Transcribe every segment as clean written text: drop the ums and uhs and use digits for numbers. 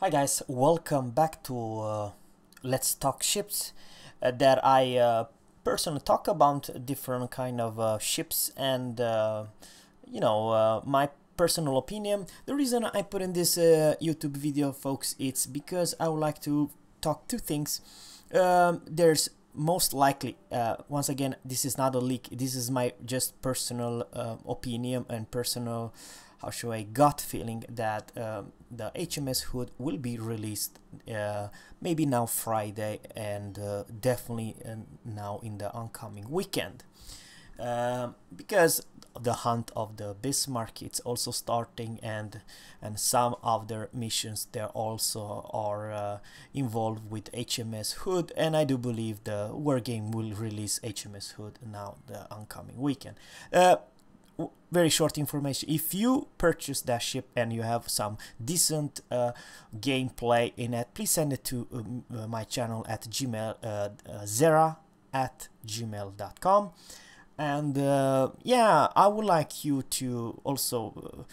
Hi guys, welcome back to Let's Talk Ships that I personally talk about different kind of ships and my personal opinion. The reason I put in this YouTube video, folks, it's because I would like to talk two things. There's most likely, once again, this is not a leak, this is my just personal opinion and personal, how should I, gut feeling that the HMS Hood will be released maybe now Friday and definitely now in the oncoming weekend, because the hunt of the Bismarck it's also starting, and some of their missions there also are involved with HMS Hood, and I do believe the Wargame will release HMS Hood now the oncoming weekend. Very short information: if you purchase that ship and you have some decent gameplay in it, please send it to my channel at gmail, zerra@gmail.com. and yeah, I would like you to also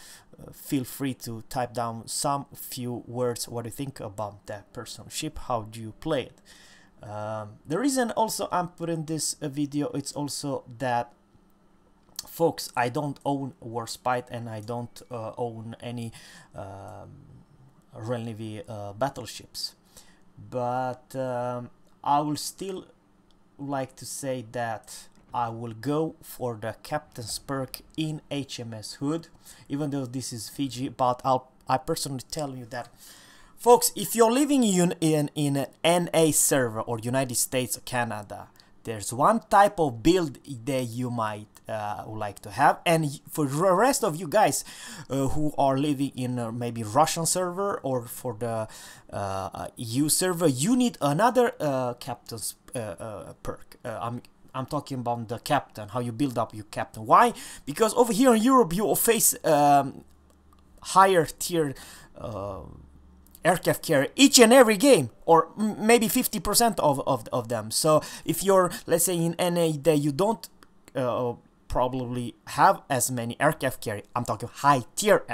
feel free to type down some few words what you think about that personal ship, how do you play it. The reason also I'm putting this video, it's also that, folks, I don't own Warspite and I don't own any Royal Navy battleships, but I will still like to say that I will go for the captain's perk in HMS Hood, even though this is Fiji. But I personally tell you that, folks, if you're living in an NA server or United States or Canada, there's one type of build that you might like to have, and for the rest of you guys who are living in maybe Russian server or for the EU server, you need another captain's perk. I'm talking about the captain, how you build up your captain. Why? Because over here in Europe you will face higher tier aircraft carrier each and every game, or maybe 50% of them. So if you're, let's say, in NA that you don't probably have as many aircraft carrier, I'm talking high tier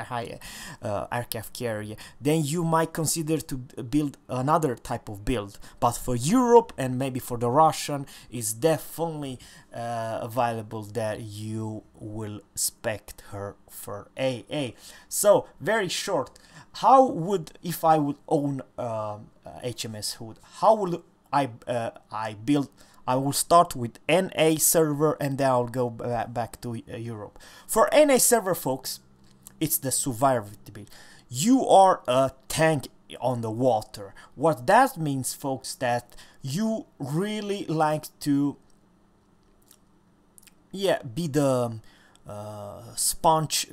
aircraft carrier, then you might consider to build another type of build. But for Europe and maybe for the Russian, it's definitely available that you will spec her for AA. So very short, how would, if I would own HMS Hood, how would I build? I will start with NA server and then I'll go back to Europe. For NA server, folks, it's the survivability build. You are a tank on the water. What that means, folks, that you really like to, yeah, be the sponge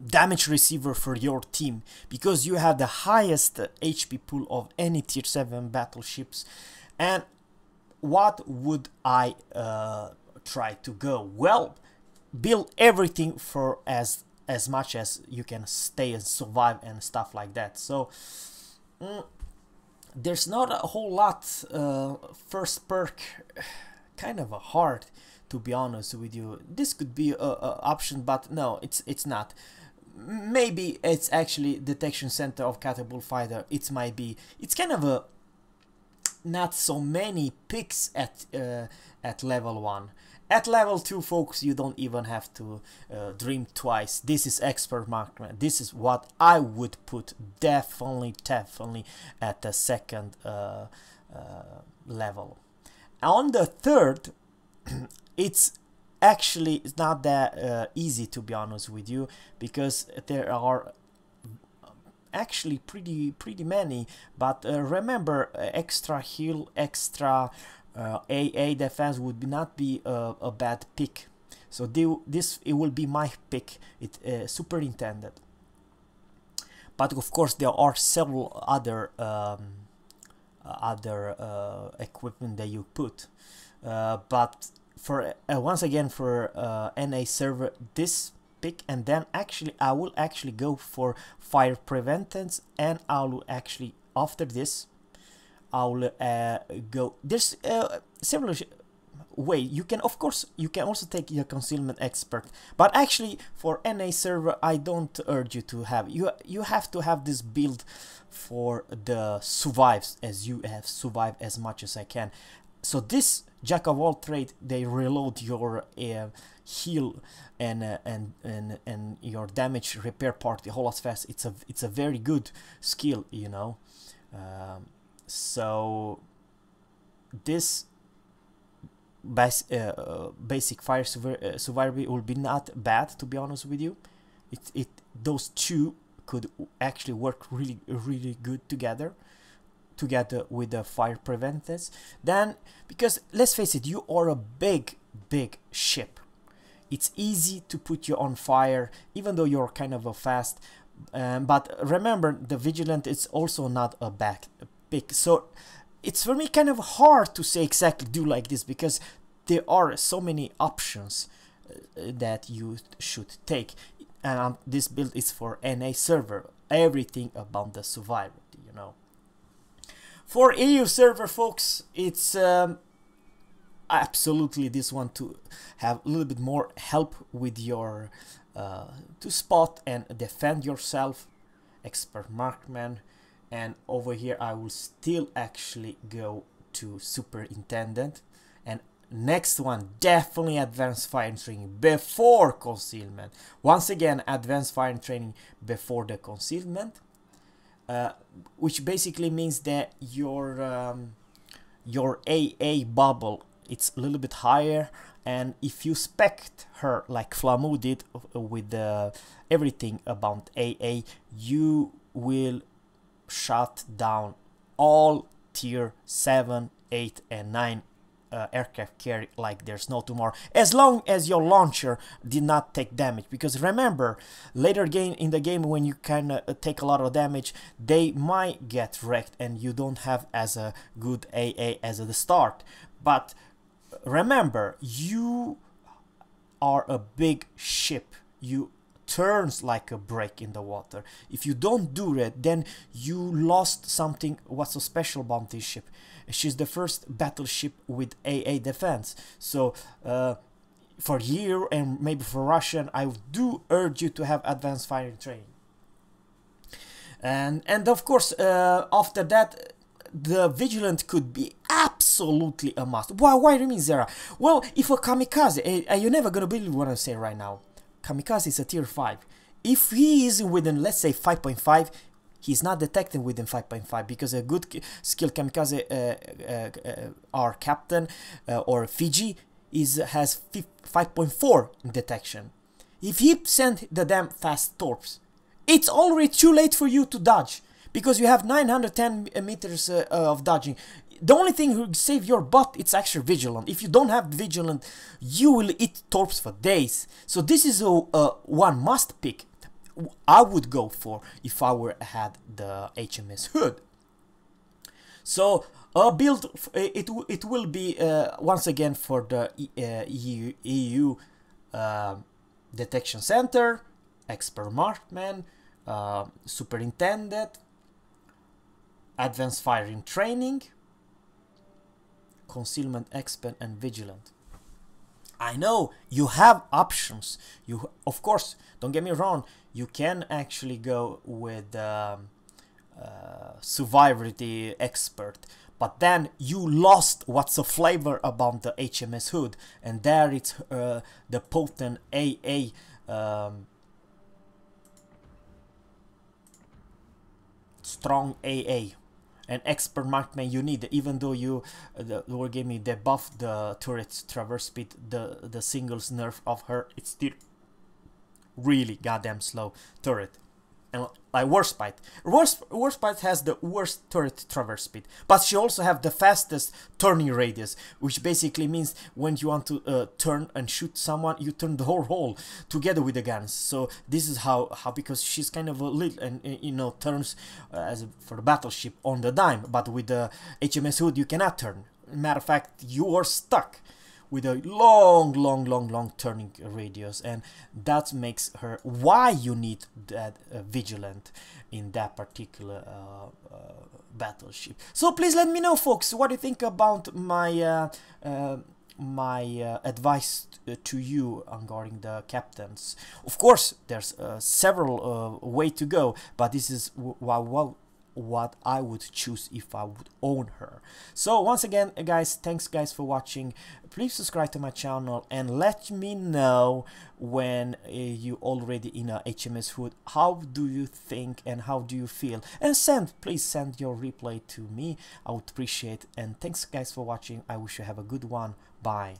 damage receiver for your team, because you have the highest HP pool of any tier 7 battleships. And what would I try to go? Well, build everything for as much as you can stay and survive and stuff like that. So there's not a whole lot. First perk, kind of hard, to be honest with you. This could be a option, but no, it's not. Maybe it's actually detection center of catapult fighter. It might be. It's kind of a not so many picks at level 1. At level 2, folks, you don't even have to dream twice. This is expert marksman. This is what I would put definitely at the second level. On the third, it's actually not that easy, to be honest with you, because there are actually pretty many. But remember, extra heal, extra AA defense would not be a bad pick. So it will be my pick. It superintended. But of course there are several other equipment that you put. But for once again, for NA server, this pick, and then actually I will actually go for fire preventance, and I will actually, after this, I will go, there's several way. You can, of course, you can also take your concealment expert, but actually for NA server I don't urge you to have. You have to have this build for the survives, as you have survived as much as I can. So this jack of all trade, they reload your heal and your damage repair part the whole lot fast. It's a very good skill, you know. So this basic fire survivability will be not bad, to be honest with you. Those two could actually work really good together with the fire preventers. Then, because let's face it, you are a big ship. It's easy to put you on fire, even though you're kind of a fast. But remember, the vigilant is also not a back pick. So it's for me kind of hard to say exactly do like this, because there are so many options that you should take. And this build is for NA server. Everything about the survivability, you know. For EU server, folks, it's absolutely this one to have a little bit more help with your to spot and defend yourself, expert marksman. And over here I will still actually go to superintendent, and next one definitely advanced fire training before concealment. Once again, advanced fire training before the concealment, which basically means that your AA bubble, it's a little bit higher, and if you spec her like Flamu did with everything about AA, you will shut down all tier 7, 8 and 9 aircraft carrier like there's no tomorrow, as long as your launcher did not take damage. Because remember, later in the game when you kind of take a lot of damage, they might get wrecked and you don't have as a good AA as at the start. But remember, you are a big ship, you turns like a break in the water. If you don't do it, then you lost something what's so special about this ship. She's the first battleship with AA defense. So for you and maybe for Russian, I do urge you to have advanced firing training. And of course, after that, the vigilant could be absolutely a must. Why do you mean, Zerra? Well, if a kamikaze, you're never gonna believe what I'm saying right now. Kamikaze is a tier 5. If he is within, let's say, 5.5, he's not detected within 5.5, because a good skilled kamikaze our captain or Fiji has 5.4 detection. If he sent the damn fast torps, it's already too late for you to dodge, because you have 910 meters of dodging. The only thing who save your butt, it's actually vigilant. If you don't have vigilant, you will eat torps for days. So this is a one must pick. I would go for if I had the HMS HOOD. So a build, it will be once again for the EU detection center, expert marksman, superintendent, advanced firing training, concealment expert and vigilant. I know you have options. You, of course, don't get me wrong, you can actually go with survivability expert, but then you lost what's the flavor about the HMS HOOD, and there it's the potent AA strong AA. An expert marksman you need, even though you the war game debuff the turret's traverse speed, the singles nerf of her, it's still really goddamn slow turret. And like Warspite has the worst turret traverse speed, but she also have the fastest turning radius, which basically means when you want to turn and shoot someone, you turn the whole hole together with the guns. So this is how because she's kind of a little, and you know, turns for the battleship on the dime, but with the HMS HOOD you cannot turn. Matter of fact, you are stuck with a long turning radius, and that makes her why you need that vigilant in that particular battleship. So please let me know, folks, what do you think about my advice to you regarding the captains. Of course, there's several way to go, but this is what I would choose if I would own her. So once again, guys, thanks guys for watching. Please subscribe to my channel and let me know when you already in a HMS Hood, how do you think and how do you feel, and please send your replay to me. I would appreciate it. And thanks guys for watching. I wish you have a good one. Bye.